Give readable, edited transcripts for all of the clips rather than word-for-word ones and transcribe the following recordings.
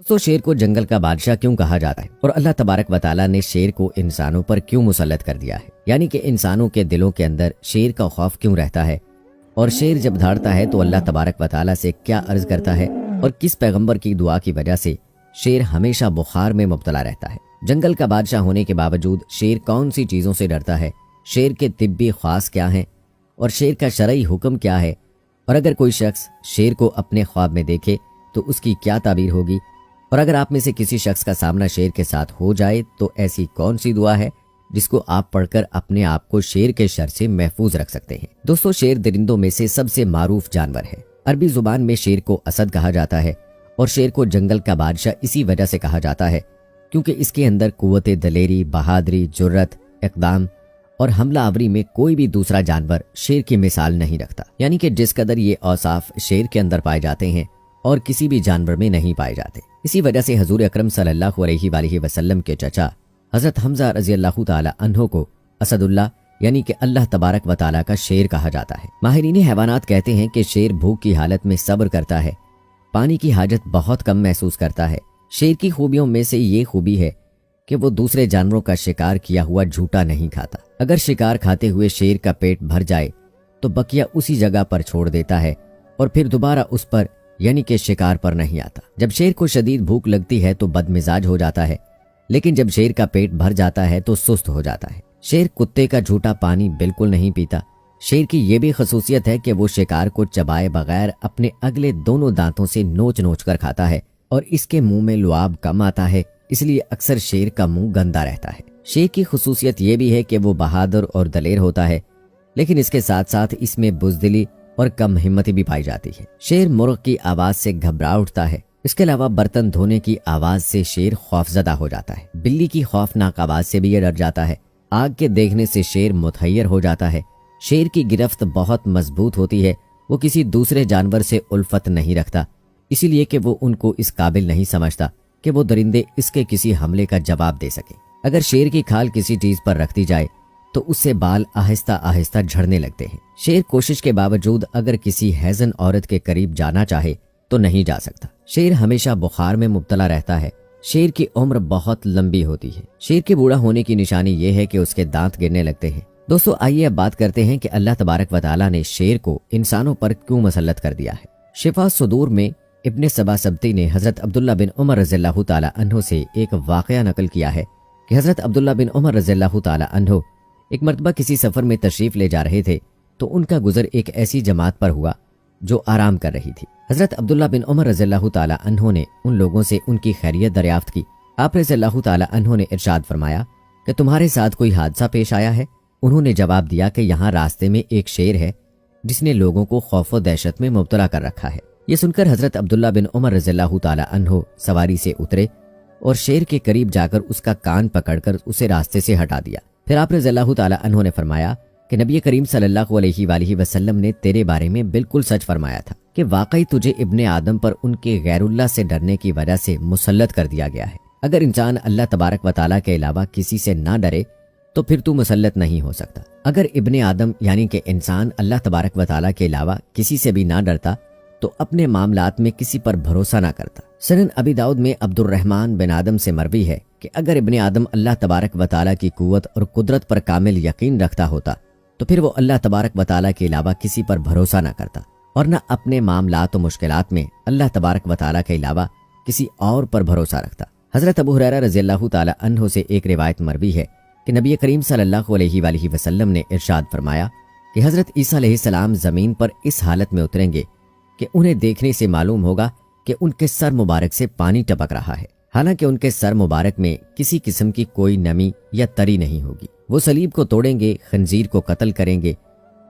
दोस्तों शेर को जंगल का बादशाह क्यों कहा जाता है और अल्लाह तबारक व तआला ने शेर को इंसानों पर क्यों मुसल्लत कर दिया है, यानी कि इंसानों के दिलों के अंदर शेर का खौफ क्यों रहता है और शेर जब दहाड़ता है तो अल्लाह तबारक व तआला से क्या अर्ज करता है और किस पैगंबर की दुआ की वजह से शेर हमेशा बुखार में मुब्तला रहता है। जंगल का बादशाह होने के बावजूद शेर कौन सी चीज़ों से डरता है, शेर के तिब्बी ख्वास क्या हैं और शेर का शरई हुक्म क्या है, और अगर कोई शख्स शेर को अपने ख्वाब में देखे तो उसकी क्या ताबीर होगी, और अगर आप में से किसी शख्स का सामना शेर के साथ हो जाए तो ऐसी कौन सी दुआ है जिसको आप पढ़कर अपने आप को शेर के शर से महफूज रख सकते हैं। दोस्तों शेर दरिंदों में से सबसे मारूफ जानवर है। अरबी जुबान में शेर को असद कहा जाता है और शेर को जंगल का बादशाह इसी वजह से कहा जाता है क्योंकि इसके अंदर कुव्वत दलेरी, बहादुरी, जुर्रत, इक़दाम और हमला आवरी में कोई भी दूसरा जानवर शेर की मिसाल नहीं रखता, यानी कि जिस कदर ये औसाफ शेर के अंदर पाए जाते हैं और किसी भी जानवर में नहीं पाए जाते। इसी वजह से हजूर अकरम सल्लल्लाहु अलैहि वसल्लम के चचा हजरत हमजा रज़ी अल्लाह ताला अन्हो को असदुल्लाह यानी कि अल्लाह तबारक व तआला का शेर कहा जाता है। माहिरीन हैवानात कहते हैं कि शेर भूख की हालत में सब्र करता है, पानी की हाजत बहुत कम महसूस करता है। शेर की खूबियों में से ये खूबी है कि वो दूसरे जानवरों का शिकार किया हुआ झूठा नहीं खाता। अगर शिकार खाते हुए शेर का पेट भर जाए तो बकिया उसी जगह पर छोड़ देता है और फिर दोबारा उस पर यानी कि शिकार पर नहीं आता। जब शेर को शदीद भूख लगती है तो बदमिजाज हो जाता है, लेकिन जब शेर का पेट भर जाता है तो सुस्त हो जाता है। शेर कुत्ते का झूठा पानी बिल्कुल नहीं पीता। शेर की यह भी खसूसियत है कि वो शिकार को चबाए बगैर अपने अगले दोनों दांतों से नोच नोच कर खाता है और इसके मुंह में लुआब कम आता है, इसलिए अक्सर शेर का मुंह गंदा रहता है। शेर की खसूसियत यह भी है कि वो बहादुर और दलेर होता है, लेकिन इसके साथ साथ इसमें बुज़दिली और कम हिम्मती भी पाई जाती है। शेर मुर्ग की आवाज से घबरा उठता है। इसके अलावा बर्तन धोने की आवाज से शेर खौफजदा हो जाता है। बिल्ली की खौफनाक आवाज से भी ये डर जाता है। आग के देखने से शेर मुतहय्यर हो जाता है। शेर की गिरफ्त बहुत मजबूत होती है। वो किसी दूसरे जानवर से उल्फत नहीं रखता, इसीलिए कि वो उनको इस काबिल नहीं समझता कि वो दरिंदे इसके किसी हमले का जवाब दे सके। अगर शेर की खाल किसी चीज पर रख दी जाए तो उससे बाल आहिस्ता आहिस्ता झड़ने लगते हैं। शेर कोशिश के बावजूद अगर किसी हैजन औरत के करीब जाना चाहे तो नहीं जा सकता। शेर हमेशा बुखार में मुब्तला रहता है। शेर की उम्र बहुत लंबी होती है। शेर के बूढ़ा होने की निशानी ये है कि उसके दांत गिरने लगते हैं। दोस्तों आइए अब बात करते हैं कि अल्लाह तबारक व तआला ने शेर को इंसानों पर क्यों मुसल्लत कर दिया है। शिफा सुदूर में इब्ने सबा सबती ने हजरत अब्दुल्ला बिन उमर रज़ियल्लाहु ताला अन्हो से एक वाक़या नकल किया है कि हजरत अब्दुल्ला बिन उमर रज़ियल्लाहु ताला अन्हो एक मरतबा किसी सफर में तशरीफ ले जा रहे थे तो उनका गुजर एक ऐसी जमात पर हुआ जो आराम कर रही थी। हजरत अब्दुल्ला बिन उमर रज़ियल्लाहु ताला अन्हो ने उन लोगों से उनकी खैरियत दरियाफ्त की। आप रज़ियल्लाहु ताला अन्हो ने इरशाद फरमाया कि तुम्हारे साथ कोई हादसा पेश आया है? उन्होंने जवाब दिया कि यहाँ रास्ते में एक शेर है जिसने लोगों को खौफ व दहशत में मुब्तला कर रखा है। ये सुनकर हजरत अब्दुल्ला बिन उमर रज़ियल्लाहु ताला अन्हो सवारी से उतरे और शेर के करीब जाकर उसका कान पकड़कर उसे रास्ते से हटा दिया। फिर आप रज़ियल्लाहु ताला अन्हो ने फरमाया कि नबी करीम सल्लल्लाहु अलैहि वसल्लम ने तेरे बारे में बिल्कुल सच फरमाया था कि वाकई तुझे इब्ने आदम पर उनके गैरुल्लाह से डरने की वजह से मुसल्लत कर दिया गया है। अगर इंसान अल्लाह तबारक व तआला के अलावा किसी से ना डरे तो फिर तू मुसल्लत नहीं हो सकता। अगर इब्ने आदम यानी कि इंसान अल्लाह तबारक व तआला के अलावा किसी से भी ना डरता तो अपने मामलात में किसी पर भरोसा ना करता। सुनन अबी दाऊद में अब्दुर्रहमान बिन आदम से मरवी है कि अगर इब्ने आदम अल्लाह तबारक व तआला की कुव्वत और कुदरत पर कामिल यकीन रखता होता तो फिर वो अल्लाह तबारक व तआला के अलावा किसी पर भरोसा ना करता और न अपने मामलात और मुश्किलात में अल्लाह तबारक व तआला के अलावा किसी और पर भरोसा रखता। हजरत अबू हुरैरा रज़ियल्लाहु ताला अन्हो से एक रिवायत मरवी है कि नबी करीम सल्लल्लाहु अलैहि वसल्लम ने इरशाद फरमाया कि हजरत ईसा अलैहिस्सलाम जमीन पर इस हालत में उतरेंगे कि उन्हें देखने से मालूम होगा कि उनके सर मुबारक से पानी टपक रहा है, हालांकि उनके सर मुबारक में किसी किस्म की कोई नमी या तरी नहीं होगी। वो सलीब को तोड़ेंगे, खंजीर को कत्ल करेंगे,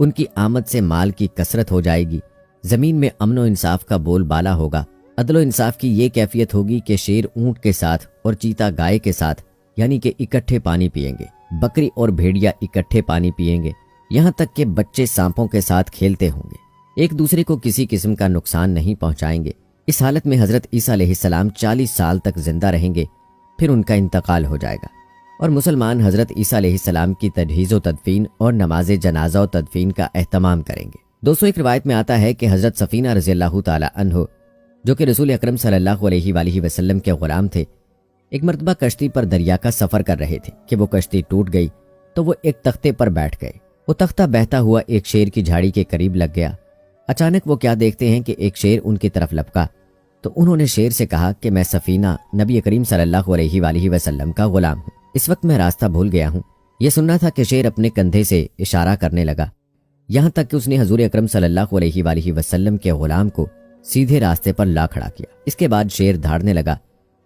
उनकी आमद से माल की कसरत हो जाएगी, जमीन में अमन व इंसाफ का बोलबाला होगा। अदल इंसाफ की ये कैफियत होगी कि शेर ऊंट के साथ और चीता गाय के साथ यानी कि इकट्ठे पानी पिएंगे, बकरी और भेड़िया इकट्ठे पानी पिएंगे, यहाँ तक कि बच्चे सांपों के साथ खेलते होंगे, एक दूसरे को किसी किस्म का नुकसान नहीं पहुंचाएंगे। इस हालत में हजरत ईसा अलैहिस्सलाम 40 साल तक जिंदा रहेंगे, फिर उनका इंतकाल हो जाएगा और मुसलमान हजरत ईसा अलैहिस्सलाम की तजहीज़ व तदफीन और नमाज जनाजा व तदफीन का एहतमाम करेंगे। दोस्तों एक रिवायत में आता है कि हजरत सफीना रज़ियल्लाहु ताला अन्हो जो कि रसूल अकरम सल्लल्लाहु अलैहि वआलिहि वसल्लम के गुलाम थे, एक मर्तबा कश्ती पर दरिया का सफ़र कर रहे थे कि वो कश्ती टूट गई तो वो एक तख्ते पर बैठ गए। वो तख्ता बहता हुआ एक शेर की झाड़ी के करीब लग गया। अचानक वो क्या देखते हैं कि एक शेर उनकी तरफ लपका तो उन्होंने शेर से कहा कि मैं सफ़ीना नबी करीम सल्लल्लाहु अलैहि वआलिहि वसल्लम का गुलाम हूँ, इस वक्त मैं रास्ता भूल गया हूँ। ये सुनना था कि शेर अपने कंधे से इशारा करने लगा, यहाँ तक कि उसने हजूर अकरम सल्लल्लाहु अलैहि वआलिहि वसल्लम के गुलाम को सीधे रास्ते पर ला खड़ा किया। इसके बाद शेर धाड़ने लगा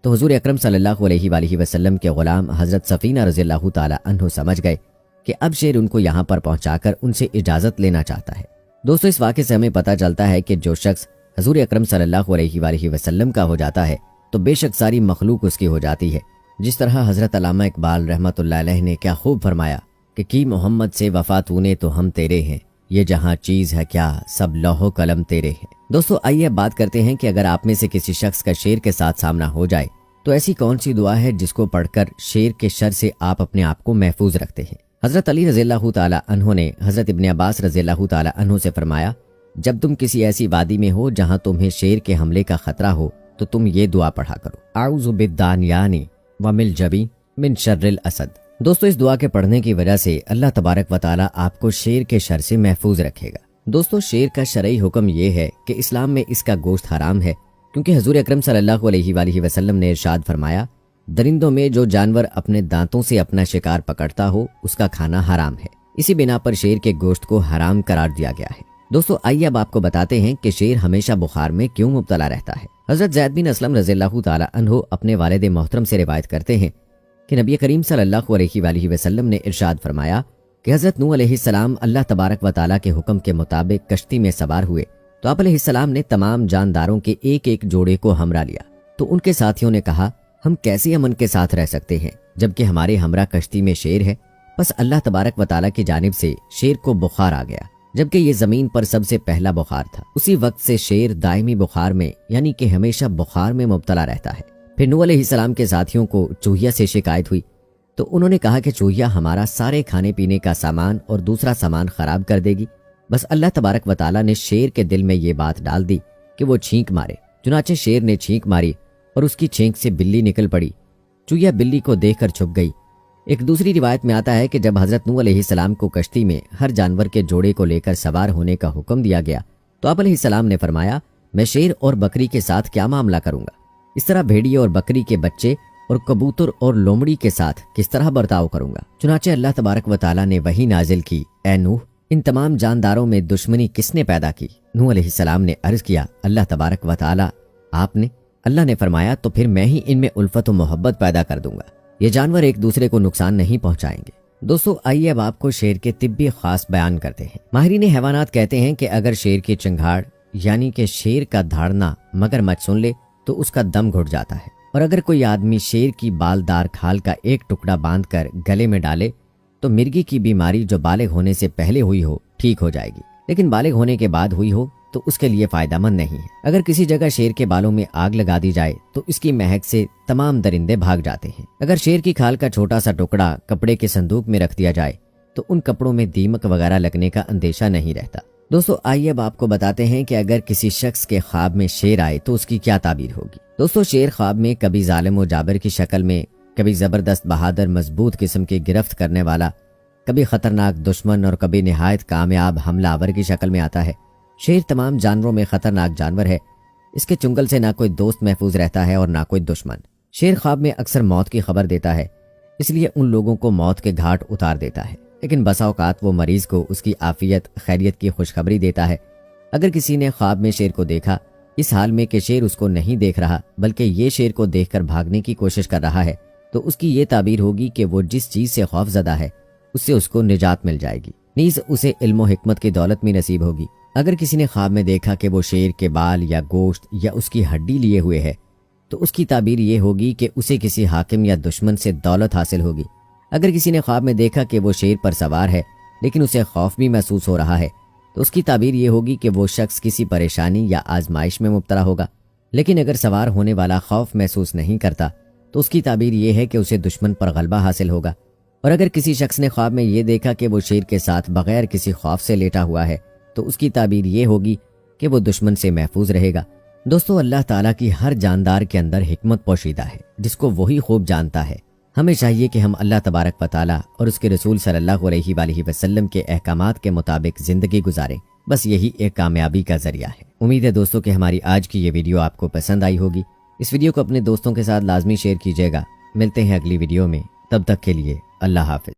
तो हजूर अकरम सल्लल्लाहु अलैहि वआलिहि वसल्लम के गुलाम हज़रत सफ़ीना रज़ियल्लाहु ताला अन्हु समझ गए कि अब शेर उनको यहाँ पर पहुँचाकर उनसे इजाज़त लेना चाहता है। दोस्तों, इस वाक़े से हमें पता चलता है कि जो शख्स हजूर अकरम सल्लल्लाहु अलैहि वआलिहि वसल्लम का हो जाता है तो बेशक सारी मखलूक उसकी हो जाती है। जिस तरह हज़रत अल्लामा इकबाल रहमतुल्लाह अलैह ने क्या खूब फरमाया कि की मोहम्मद से वफ़ा तूने तो हम तेरे हैं, ये जहाँ चीज़ है क्या सब लौहो कलम तेरे हैं। दोस्तों, आइए अब बात करते हैं कि अगर आप में से किसी शख्स का शेर के साथ सामना हो जाए तो ऐसी कौन सी दुआ है जिसको पढ़कर शेर के शर से आप अपने आप को महफूज रखते हैं। हज़रत अली रज़ियल्लाहु ताला अन्हु ने हज़रत इब्न अब्बास रज़ियल्लाहु ताला अन्हु से फरमाया, जब तुम किसी ऐसी वादी में हो जहां तुम्हें शेर के हमले का खतरा हो तो तुम ये दुआ पढ़ा करो, आऊज़ु बिद्दानियानी व मिल जबी मिन शर्रिल असद। दोस्तों, इस दुआ के पढ़ने की वजह से अल्लाह तबारक व ताला आपको शेर के शर से महफूज रखेगा। दोस्तों, शेर का शरई हुक्म ये है कि इस्लाम में इसका गोश्त हराम है, क्योंकि हजूर अकरम सल्लल्लाहु अलैहि वआलिहि वसल्लम ने इरशाद फरमाया, दरिंदों में जो जानवर अपने दांतों से अपना शिकार पकड़ता हो उसका खाना हराम है। इसी बिना पर शेर के गोश्त को हराम करार दिया गया है। दोस्तों, आइए अब आपको बताते हैं कि शेर हमेशा बुखार में क्यों मुब्तला रहता है। हज़रत ज़ैद बिन असलम रज़ियल्लाहु ताला अन्हु अपने वालिद मोहतरम से रिवायत करते हैं कि नबी करीम सल्लल्लाहु अलैहि वआलिहि वसल्लम ने इरशाद फरमाया कि हज़रत नूह अलैहिस्सलाम अल्लाह तबारक व ताला के हुक्म के मुताबिक कश्ती में सवार हुए तो आप अलैहिस्सलाम ने तमाम जानदारों के एक एक जोड़े को हमरा लिया। तो उनके साथियों ने कहा, हम कैसे अमन के साथ रह सकते हैं जबकि हमारे हमरा कश्ती में शेर है। बस अल्लाह तबारक व ताला की जानिब से शेर को बुखार आ गया, जबकि ये जमीन पर सबसे पहला बुखार था। उसी वक्त से शेर दायमी बुखार में यानी कि हमेशा बुखार में मुब्तला रहता है। फिर नूह अलैहिस्सलाम के साथियों को चूहिया से शिकायत हुई तो उन्होंने कहा कि चूहिया हमारा सारे खाने पीने का सामान और दूसरा सामान खराब कर देगी। बस अल्लाह तबारक व ताला ने शेर के दिल में ये बात डाल दी कि वो छींक मारे। चुनाचे शेर ने छींक मारी और उसकी छींक से बिल्ली निकल पड़ी। चूहिया बिल्ली को देखकर छुप गई। एक दूसरी रिवायत में आता है कि जब हज़रत नूह अलैहिस्सलाम को कश्ती में हर जानवर के जोड़े को लेकर सवार होने का हुक्म दिया गया तो आप अलैहिस्सलाम ने फरमाया, मैं शेर और बकरी के साथ क्या मामला करूंगा, इस तरह भेड़िए और बकरी के बच्चे और कबूतर और लोमड़ी के साथ किस तरह बर्ताव करूंगा। चुनाचे अल्लाह तबारक व ताला ने वही नाजिल की, ए नूह, इन तमाम जानदारों में दुश्मनी किसने पैदा की। नूह अलैहिस्सलाम ने अर्ज किया, अल्लाह तबारक व ताला, आपने। अल्लाह ने फरमाया, तो फिर मैं ही इनमें उल्फत व मोहब्बत पैदा कर दूंगा, ये जानवर एक दूसरे को नुकसान नहीं पहुंचाएंगे। दोस्तों, आइए अब आपको शेर के तिब्बी खास बयान करते हैं। माहिरीन हैवानात कहते हैं कि अगर शेर की चिंगाड़ यानी कि शेर का धाड़ना मगरमच्छ सुन ले तो उसका दम घुट जाता है, और अगर कोई आदमी शेर की बालदार खाल का एक टुकड़ा बांधकर गले में डाले तो मिर्गी की बीमारी जो बालिग होने से पहले हुई हो ठीक हो जाएगी, लेकिन बालिग होने के बाद हुई हो तो उसके लिए फायदेमंद नहीं है। अगर किसी जगह शेर के बालों में आग लगा दी जाए तो इसकी महक से तमाम दरिंदे भाग जाते हैं। अगर शेर की खाल का छोटा सा टुकड़ा कपड़े के संदूक में रख दिया जाए तो उन कपड़ों में दीमक वगैरह लगने का अंदेशा नहीं रहता। दोस्तों, आइए अब आपको बताते हैं कि अगर किसी शख्स के ख्वाब में शेर आए तो उसकी क्या ताबीर होगी। दोस्तों, शेर ख्वाब में कभी जालिम व जाबिर की शक्ल में, कभी जबरदस्त बहादुर मजबूत किस्म की गिरफ्त करने वाला, कभी खतरनाक दुश्मन और कभी निहायत कामयाब हमलावर की शक्ल में आता है। शेर तमाम जानवरों में खतरनाक जानवर है। इसके चुंगल से ना कोई दोस्त महफूज रहता है और ना कोई दुश्मन। शेर ख्वाब में अक्सर मौत की खबर देता है, इसलिए उन लोगों को मौत के घाट उतार देता है, लेकिन बसा औकात वो मरीज को उसकी आफियत खैरियत की खुशखबरी देता है। अगर किसी ने ख्वाब में शेर को देखा इस हाल में कि शेर उसको नहीं देख रहा बल्कि ये शेर को देखकर भागने की कोशिश कर रहा है, तो उसकी ये ताबीर होगी कि वो जिस चीज से खौफजदा है उससे उसको निजात मिल जाएगी, नीज उसे इल्म हिकमत की दौलत भी नसीब होगी। अगर किसी ने ख्वाब में देखा कि वो शेर के बाल या गोश्त या उसकी हड्डी लिए हुए है तो उसकी ताबीर ये होगी कि उसे किसी हाकिम या दुश्मन से दौलत हासिल होगी। अगर किसी ने ख्वाब में देखा कि वो शेर पर सवार है लेकिन उसे खौफ भी महसूस हो रहा है तो उसकी ताबीर ये होगी कि वो शख्स किसी परेशानी या आजमाइश में मुब्तला होगा। लेकिन अगर सवार होने वाला खौफ महसूस नहीं करता तो उसकी ताबीर ये है कि उसे दुश्मन पर गलबा हासिल होगा। और अगर किसी शख्स ने ख्वाब में ये देखा कि वो शेर के साथ बगैर किसी खौफ से लेटा हुआ है तो उसकी ताबीर ये होगी कि वो दुश्मन से महफूज रहेगा। دوستو اللہ تعالیٰ کی ہر جاندار کے اندر حکمت پوشیدہ ہے جس کو وہی خوب جانتا ہے۔ ہمیں چاہیے کہ ہم اللہ تبارک و تعالیٰ اور اس کے رسول صلی اللہ علیہ وآلہ وسلم کے احکامات کے مطابق زندگی گزاریں، بس یہی ایک کامیابی کا ذریعہ ہے۔ امید ہے دوستو کہ ہماری آج کی یہ ویڈیو آپ کو پسند آئی ہوگی۔ اس ویڈیو کو اپنے دوستوں کے ساتھ لازمی شیئر کیجیے گا۔ ملتے ہیں اگلی ویڈیو میں، تب تک کے لیے اللہ حافظ۔